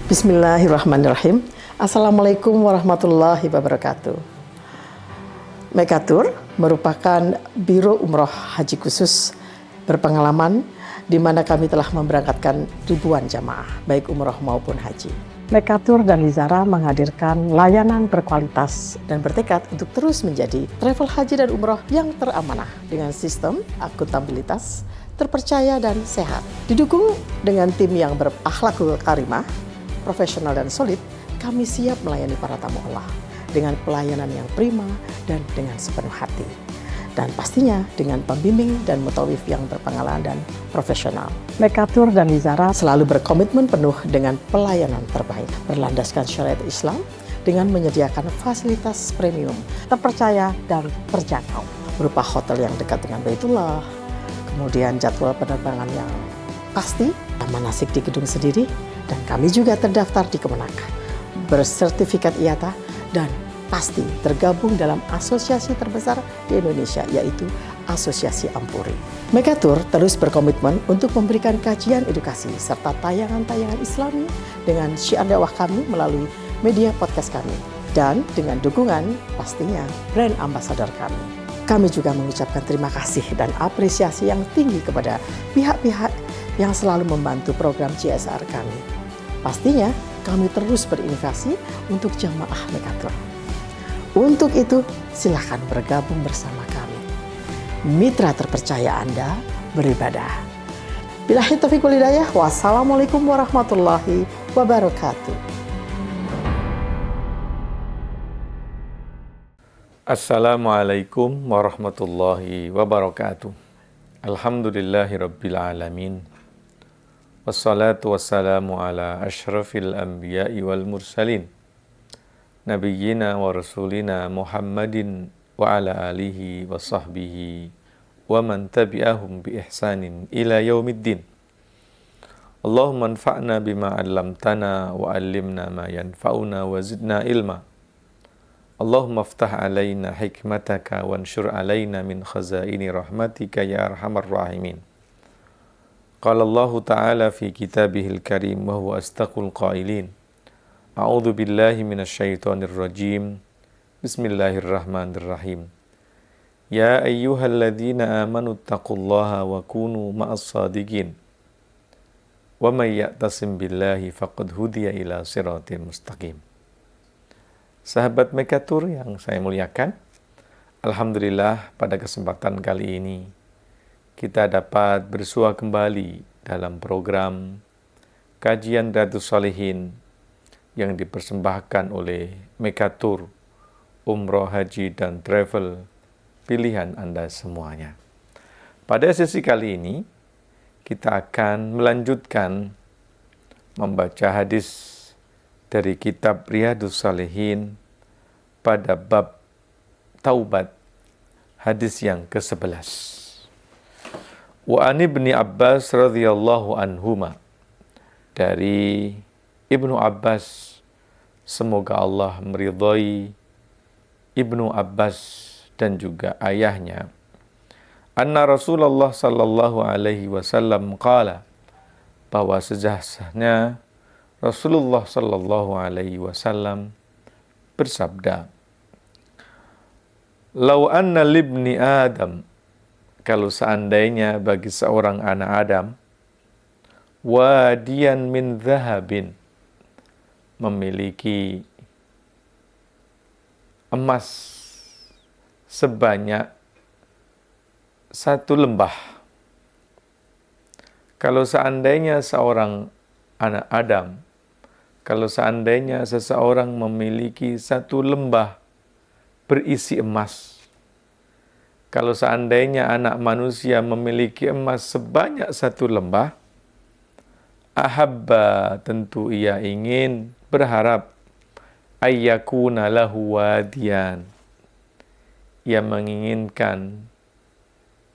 Bismillahirrahmanirrahim. Assalamualaikum warahmatullahi wabarakatuh. Mekatur merupakan Biro Umroh Haji Khusus berpengalaman di mana kami telah memberangkatkan ribuan jamaah, baik umroh maupun haji. Mekatur dan Lizara menghadirkan layanan berkualitas dan bertekad untuk terus menjadi travel haji dan umroh yang teramanah dengan sistem akuntabilitas, terpercaya dan sehat. Didukung dengan tim yang berakhlakul karimah, profesional dan solid, kami siap melayani para tamu Allah dengan pelayanan yang prima dan dengan sepenuh hati. Dan pastinya dengan pembimbing dan mutawif yang berpengalaman dan profesional. Mekatur dan Lizara selalu berkomitmen penuh dengan pelayanan terbaik, berlandaskan syariat Islam dengan menyediakan fasilitas premium, terpercaya dan terjangkau, berupa hotel yang dekat dengan Baitullah, kemudian jadwal penerbangan yang pasti, manasik di gedung sendiri, dan kami juga terdaftar di Kemenak, bersertifikat IATA, dan pasti tergabung dalam asosiasi terbesar di Indonesia, yaitu Asosiasi Ampuri. Mekatur terus berkomitmen untuk memberikan kajian edukasi serta tayangan-tayangan Islami dengan syiar dakwah kami melalui media podcast kami, dan dengan dukungan pastinya brand ambassador kami. Kami juga mengucapkan terima kasih dan apresiasi yang tinggi kepada pihak-pihak yang selalu membantu program CSR kami. Pastinya kami terus berinovasi untuk jamaah Mekatur. Untuk itu, silakan bergabung bersama kami. Mitra terpercaya Anda beribadah. Billahi taufiq wal hidayah. Wassalamualaikum warahmatullahi wabarakatuh. Assalamualaikum warahmatullahi wabarakatuh. Alhamdulillahi rabbil alamin. Wassalatu wassalamu ala ashrafil anbiya'i wal mursalin nabiyyina wa rasulina Muhammadin wa ala alihi wa sahbihi wa man tabi'ahum bi ihsanin ila yaumiddin. Allahumma anfa'na bima 'allamtana wa 'allimna ma yanfa'una wa zidna ilma. Allahumma aftah alaina hikmataka wa anshur alaina min khazaini rahmatika ya arhamar rahimin. Qala Allah Ta'ala fi kitabihil karim wa huwa astaqul qailin. A'udzu billahi minasyaitonir rajim. Bismillahirrahmanirrahim. Ya ayyuhalladzina amanu taqullaha wa kunu ma'as sadiqin. Wa may ya'tasim billahi faqad hudiya ila siratin mustaqim. Sahabat Mekatur yang saya muliakan, alhamdulillah pada kesempatan kali ini kita dapat bersua kembali dalam program Kajian Riyadhus Shalihin yang dipersembahkan oleh Mekatur, Umroh, Haji, dan Travel pilihan Anda semuanya. Pada sesi kali ini, kita akan melanjutkan membaca hadis dari kitab Riyadhus Shalihin pada bab Taubat, hadis yang ke-11. Wa an Ibni Abbas radhiyallahu anhuma, dari Ibnu Abbas, semoga Allah meridhai Ibnu Abbas dan juga ayahnya, anna Rasulullah sallallahu alaihi wasallam qala, bahwa sejahnya Rasulullah sallallahu alaihi wasallam bersabda, "Lau anna libni Adam," kalau seandainya bagi seorang anak Adam, wadiyan min dhahabin, memiliki emas sebanyak satu lembah. Kalau seandainya seorang anak Adam, kalau seandainya seseorang memiliki satu lembah berisi emas, kalau seandainya anak manusia memiliki emas sebanyak satu lembah, ahabba, tentu ia ingin, berharap, ayyakuna lahu wadiyan, ia menginginkan,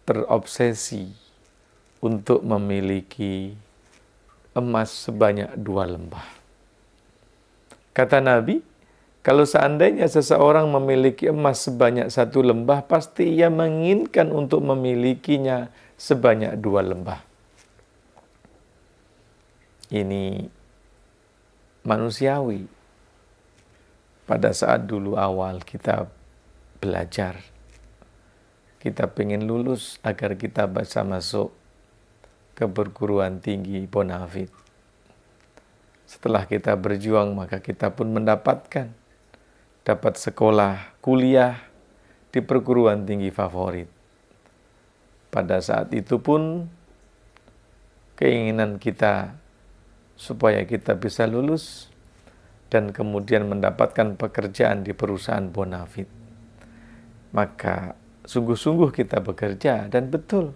terobsesi untuk memiliki emas sebanyak 2 lembah. Kata Nabi, kalau seandainya seseorang memiliki emas sebanyak 1 lembah, pasti ia menginginkan untuk memilikinya sebanyak 2 lembah. Ini manusiawi. Pada saat dulu awal kita belajar, kita pengen lulus agar kita bisa masuk ke perguruan tinggi Bonafit. Setelah kita berjuang, maka kita pun dapat sekolah, kuliah di perguruan tinggi favorit. Pada saat itu pun keinginan kita supaya kita bisa lulus dan kemudian mendapatkan pekerjaan di perusahaan Bonafit. Maka sungguh-sungguh kita bekerja dan betul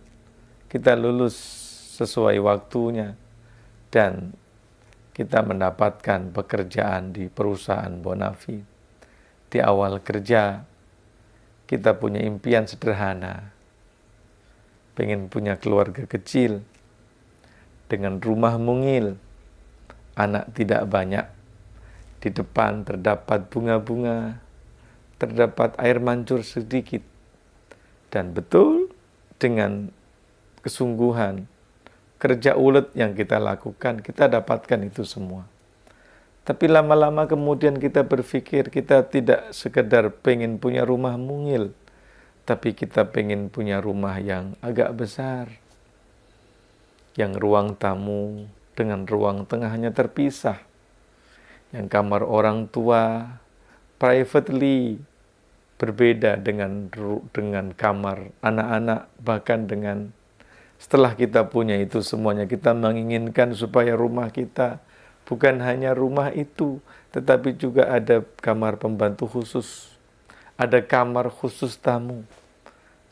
kita lulus sesuai waktunya dan kita mendapatkan pekerjaan di perusahaan Bonafit. Di awal kerja kita punya impian sederhana, pengen punya keluarga kecil dengan rumah mungil, anak tidak banyak, di depan terdapat bunga-bunga, terdapat air mancur sedikit. Dan betul dengan kesungguhan, kerja ulet yang kita lakukan, kita dapatkan itu semua. Tapi lama-lama kemudian kita berpikir kita tidak sekedar pengen punya rumah mungil, tapi kita pengen punya rumah yang agak besar, yang ruang tamu dengan ruang tengahnya terpisah, yang kamar orang tua privately berbeda dengan kamar anak-anak, bahkan dengan setelah kita punya itu semuanya, kita menginginkan supaya rumah kita bukan hanya rumah itu, tetapi juga ada kamar pembantu khusus, ada kamar khusus tamu.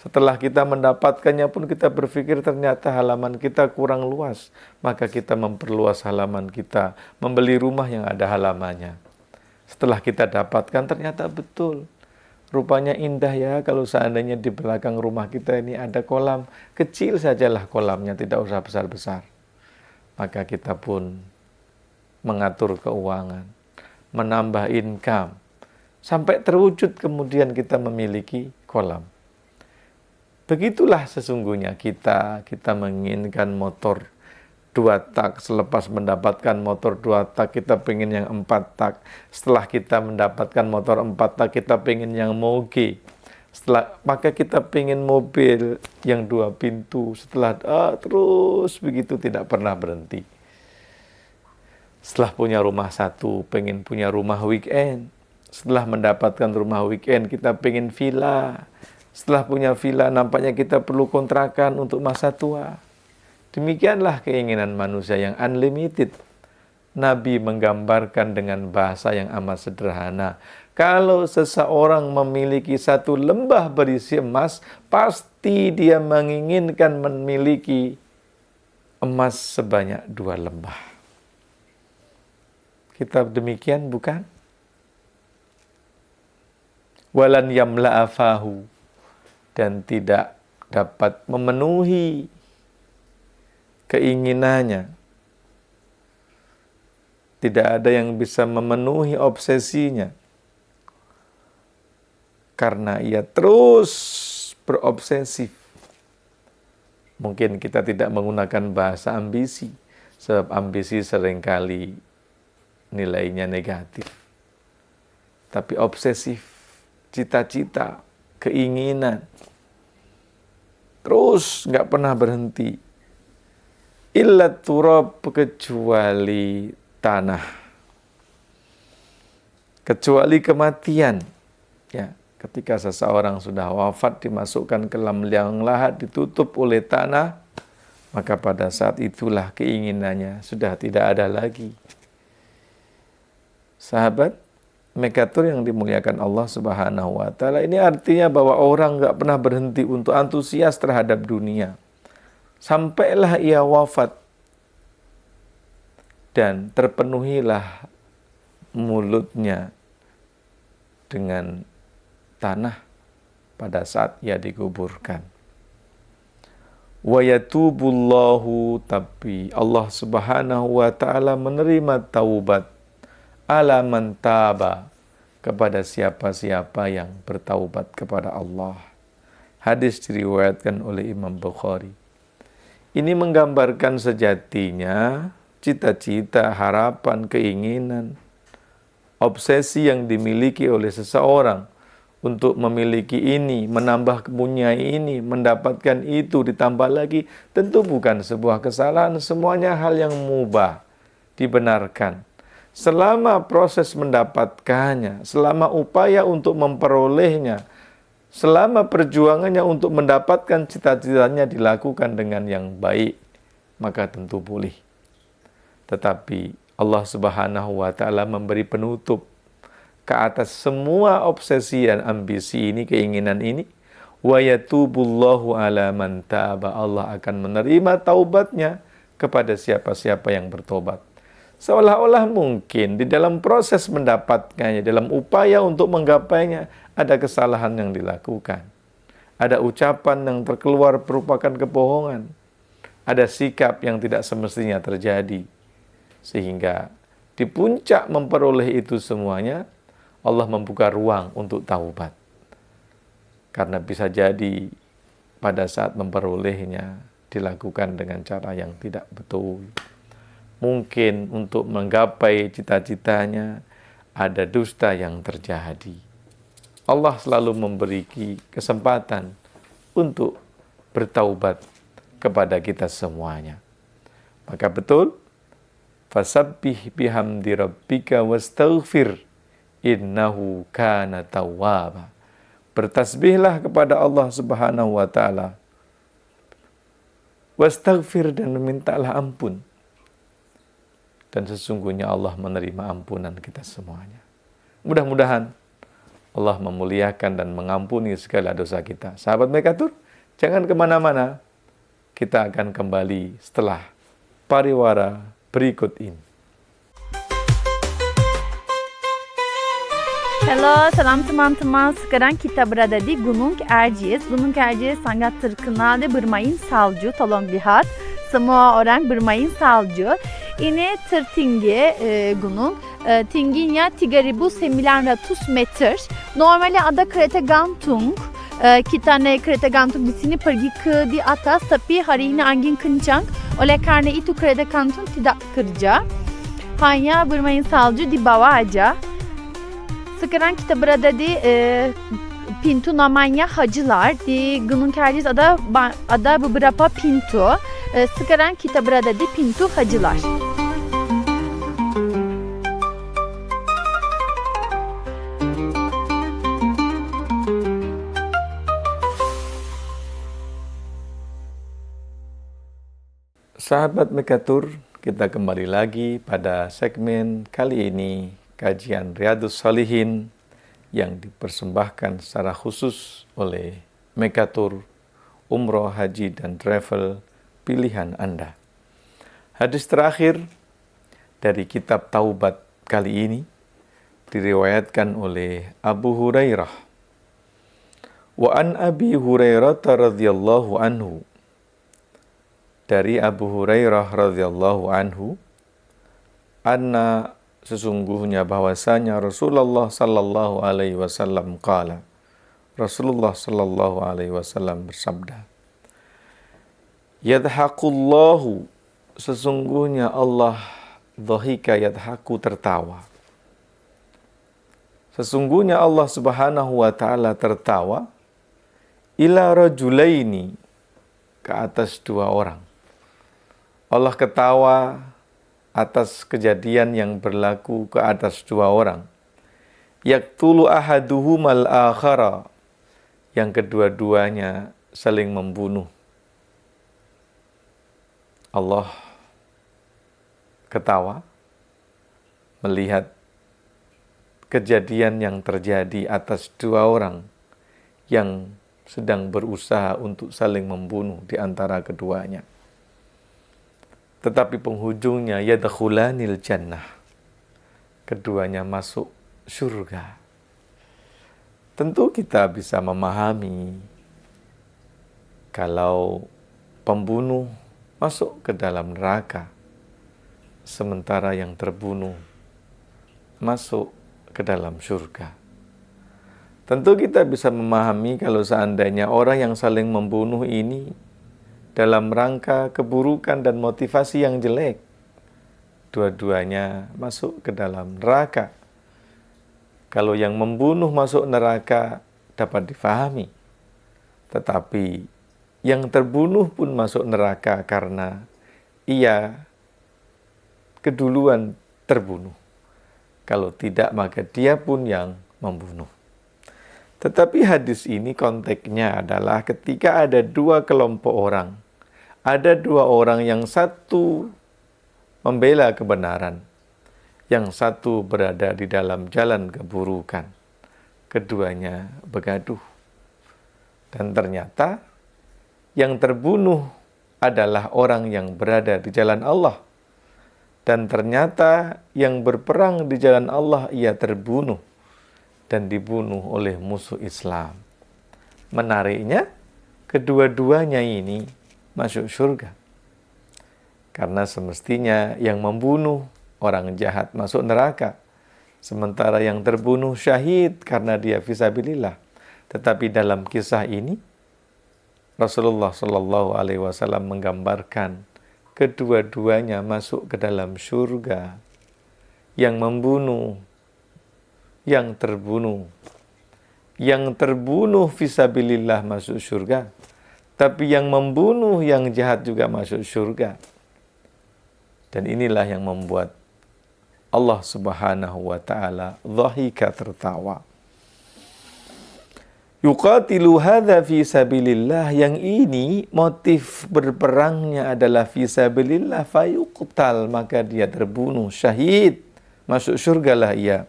Setelah kita mendapatkannya pun kita berpikir ternyata halaman kita kurang luas, maka kita memperluas halaman kita, membeli rumah yang ada halamannya. Setelah kita dapatkan ternyata betul, rupanya indah ya kalau seandainya di belakang rumah kita ini ada kolam, kecil sajalah kolamnya, tidak usah besar-besar. Maka kita pun mengatur keuangan, menambah income, sampai terwujud kemudian kita memiliki kolam. Begitulah sesungguhnya kita menginginkan motor 2 tak, selepas mendapatkan motor 2 tak, kita pengen yang 4 tak. Setelah kita mendapatkan motor 4 tak, kita pengen yang moge. Maka kita pengen mobil yang 2 pintu. Setelah terus begitu tidak pernah berhenti. Setelah punya rumah 1, pengen punya rumah weekend. Setelah mendapatkan rumah weekend, kita pengen villa. Setelah punya villa, nampaknya kita perlu kontrakan untuk masa tua. Demikianlah keinginan manusia yang unlimited. Nabi menggambarkan dengan bahasa yang amat sederhana. Kalau seseorang memiliki 1 lembah berisi emas, pasti dia menginginkan memiliki emas sebanyak 2 lembah. Kita demikian bukan? Walan yamla'a fahu, dan tidak dapat memenuhi keinginannya. Tidak ada yang bisa memenuhi obsesinya. Karena ia terus berobsesif. Mungkin kita tidak menggunakan bahasa ambisi, sebab ambisi seringkali nilainya negatif. Tapi obsesif, cita-cita, keinginan, terus nggak pernah berhenti. Illa turab, kecuali tanah, kecuali kematian. Ya, ketika seseorang sudah wafat, dimasukkan ke dalam liang lahat, ditutup oleh tanah, maka pada saat itulah keinginannya sudah tidak ada lagi. Sahabat Mekatur yang dimuliakan Allah Subhanahu wa Ta'ala, ini artinya bahwa orang nggak pernah berhenti untuk antusias terhadap dunia. Sampailah ia wafat dan terpenuhilah mulutnya dengan tanah pada saat ia dikuburkan. Wa yatubullahu, tapi Allah Subhanahu wa Ta'ala menerima taubat ala man taba, kepada siapa-siapa yang bertaubat kepada Allah. Hadis diriwayatkan oleh Imam Bukhari. Ini menggambarkan sejatinya cita-cita, harapan, keinginan, obsesi yang dimiliki oleh seseorang untuk memiliki ini, menambah mempunyai ini, mendapatkan itu, ditambah lagi, tentu bukan sebuah kesalahan, semuanya hal yang mubah, dibenarkan. Selama proses mendapatkannya, selama upaya untuk memperolehnya, selama perjuangannya untuk mendapatkan cita-citanya dilakukan dengan yang baik, maka tentu boleh. Tetapi Allah Subhanahu wa Ta'ala memberi penutup ke atas semua obsesi dan ambisi ini, keinginan ini. Wa yatubullahu ala man taba. Allah akan menerima taubatnya kepada siapa-siapa yang bertobat. Seolah-olah mungkin di dalam proses mendapatkannya, dalam upaya untuk menggapainya, ada kesalahan yang dilakukan. Ada ucapan yang terkeluar merupakan kebohongan. Ada sikap yang tidak semestinya terjadi. Sehingga di puncak memperoleh itu semuanya, Allah membuka ruang untuk taubat. Karena bisa jadi pada saat memperolehnya dilakukan dengan cara yang tidak betul. Mungkin untuk menggapai cita-citanya ada dusta yang terjadi. Allah selalu memberi kesempatan untuk bertaubat kepada kita semuanya. Maka betul, fasabbih bihamdi rabbika wastaghfir innahu kana tawwaba. Bertasbihlah kepada Allah Subhanahu wa Ta'ala. Wastaghfir, dan memintalah ampun. Dan sesungguhnya Allah menerima ampunan kita semuanya. Mudah-mudahan Allah memuliakan dan mengampuni segala dosa kita. Sahabat Mekatur, jangan kemana-mana. Kita akan kembali setelah pariwara berikut ini. Halo, salam teman-teman. Sekarang kita berada di Gunung Erciyes. Gunung Erciyes sangat terkenal bermain salju. Tolong lihat, semua orang bermain salju. Ini tertinggi gunung. Tingginya 3.900 meter. Normalnya ada kereta gantung. Kita naik kereta gantung di sini pergi ke di atas, tapi hari ini angin kencang. Oleh karena itu kereta gantung tidak kerja. Hanya bermain salju di bawah aja. Sekarang kita berada di pintu namanya Hacılar. Di Gunung Erciyes ada beberapa pintu. Sekarang kita berada di pintu Hacılar. Sahabat Mekatur, kita kembali lagi pada segmen kali ini, kajian Riyadhus Shalihin yang dipersembahkan secara khusus oleh Mekatur, Umroh, Haji, dan Travel pilihan Anda. Hadis terakhir dari kitab Taubat kali ini diriwayatkan oleh Abu Hurairah. Wa an Abi Hurairah radhiyallahu anhu. Dari Abu Hurairah radhiyallahu anhu, anna, sesungguhnya bahwasanya Rasulullah sallallahu alaihi wasallam qala, Rasulullah sallallahu alaihi wasallam bersabda, yadhaqullahu, sesungguhnya Allah, dhahika yadhaku, tertawa. Sesungguhnya Allah Subhanahu wa Ta'ala tertawa ila rajulaini, ke atas dua orang. Allah ketawa atas kejadian yang berlaku ke atas dua orang. Yaqtulu ahaduhumal akhara, yang kedua-duanya saling membunuh. Allah ketawa melihat kejadian yang terjadi atas dua orang yang sedang berusaha untuk saling membunuh di antara keduanya. Tetapi penghujungnya yadkhulanil jannah, keduanya masuk surga. Tentu kita bisa memahami kalau pembunuh masuk ke dalam neraka, sementara yang terbunuh masuk ke dalam surga. Tentu kita bisa memahami kalau seandainya orang yang saling membunuh ini dalam rangka keburukan dan motivasi yang jelek, dua-duanya masuk ke dalam neraka. Kalau yang membunuh masuk neraka dapat difahami. Tetapi yang terbunuh pun masuk neraka karena ia keduluan terbunuh. Kalau tidak, maka dia pun yang membunuh. Tetapi hadis ini konteksnya adalah ketika ada dua kelompok orang. Ada dua orang, yang satu membela kebenaran, yang satu berada di dalam jalan keburukan. Keduanya begaduh. Dan ternyata yang terbunuh adalah orang yang berada di jalan Allah. Dan ternyata yang berperang di jalan Allah ia terbunuh dan dibunuh oleh musuh Islam. Menariknya, kedua-duanya ini masuk surga. Karena semestinya yang membunuh orang jahat masuk neraka, sementara yang terbunuh syahid karena dia fisabilillah. Tetapi dalam kisah ini Rasulullah Shallallahu Alaihi Wasallam menggambarkan kedua-duanya masuk ke dalam surga. Yang membunuh, yang terbunuh. Yang terbunuh fisabilillah masuk surga. Tapi yang membunuh, yang jahat juga masuk surga. Dan inilah yang membuat Allah Subhanahu wa Ta'ala dhahika, tertawa. Yuqatilu hadza fi sabilillah, yang ini motif berperangnya adalah fi sabilillah, fayuqtal, maka dia terbunuh syahid, masuk surgalah ia.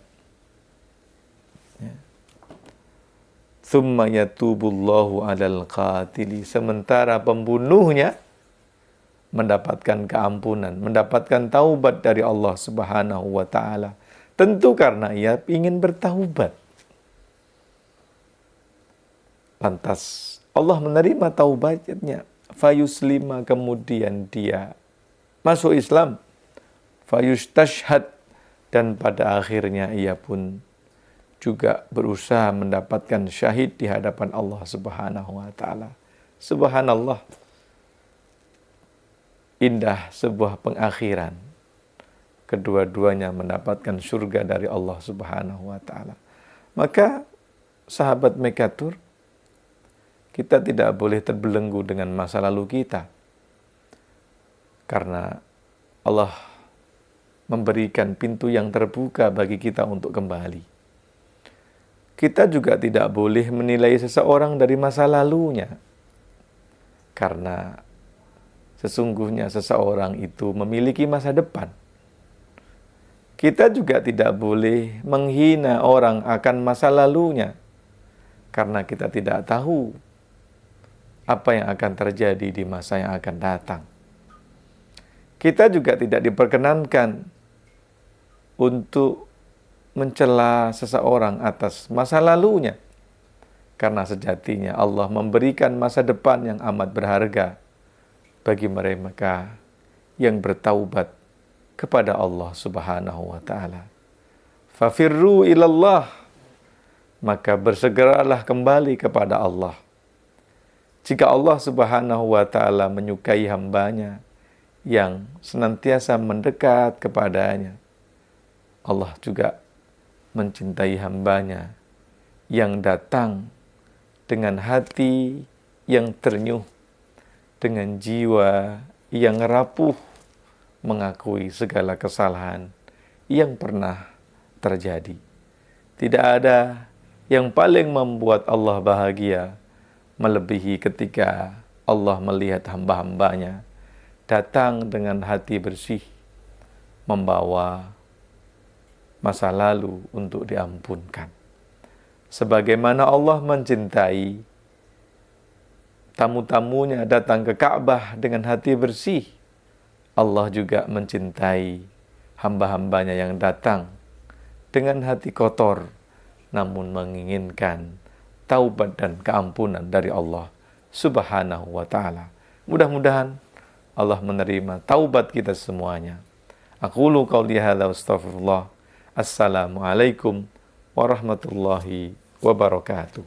Tsumma yatubullahu 'alal qatili, sementara pembunuhnya mendapatkan keampunan, mendapatkan taubat dari Allah Subhanahu wa Ta'ala. Tentu karena ia ingin bertaubat. Lantas Allah menerima taubatnya. Fayuslima, kemudian dia masuk Islam. Fayustashhad, dan pada akhirnya ia pun juga berusaha mendapatkan syahid di hadapan Allah Subhanahu wa Ta'ala. Subhanallah, indah sebuah pengakhiran. Kedua-duanya mendapatkan surga dari Allah Subhanahu wa Ta'ala. Maka sahabat Mekatur, kita tidak boleh terbelenggu dengan masa lalu kita. Karena Allah memberikan pintu yang terbuka bagi kita untuk kembali. Kita juga tidak boleh menilai seseorang dari masa lalunya. Karena sesungguhnya seseorang itu memiliki masa depan. Kita juga tidak boleh menghina orang akan masa lalunya. Karena kita tidak tahu apa yang akan terjadi di masa yang akan datang. Kita juga tidak diperkenankan untuk mencela seseorang atas masa lalunya. Karena sejatinya Allah memberikan masa depan yang amat berharga bagi mereka yang bertaubat kepada Allah Subhanahu wa Ta'ala. Fafirru ilallah, maka bersegeralah kembali kepada Allah. Jika Allah Subhanahu wa Ta'ala menyukai hambanya yang senantiasa mendekat kepadanya, Allah juga mencintai hambanya yang datang dengan hati yang ternyuh, dengan jiwa yang rapuh, mengakui segala kesalahan yang pernah terjadi. Tidak ada yang paling membuat Allah bahagia melebihi ketika Allah melihat hamba-hambanya datang dengan hati bersih, membawa masa lalu untuk diampunkan. Sebagaimana Allah mencintai tamu-tamunya datang ke Ka'bah dengan hati bersih, Allah juga mencintai hamba-hambanya yang datang dengan hati kotor, namun menginginkan taubat dan keampunan dari Allah Subhanahu wa Ta'ala. Mudah-mudahan Allah menerima taubat kita semuanya. Aqulu qauli hadza wa astaghfirullah. Assalamualaikum warahmatullahi wabarakatuh.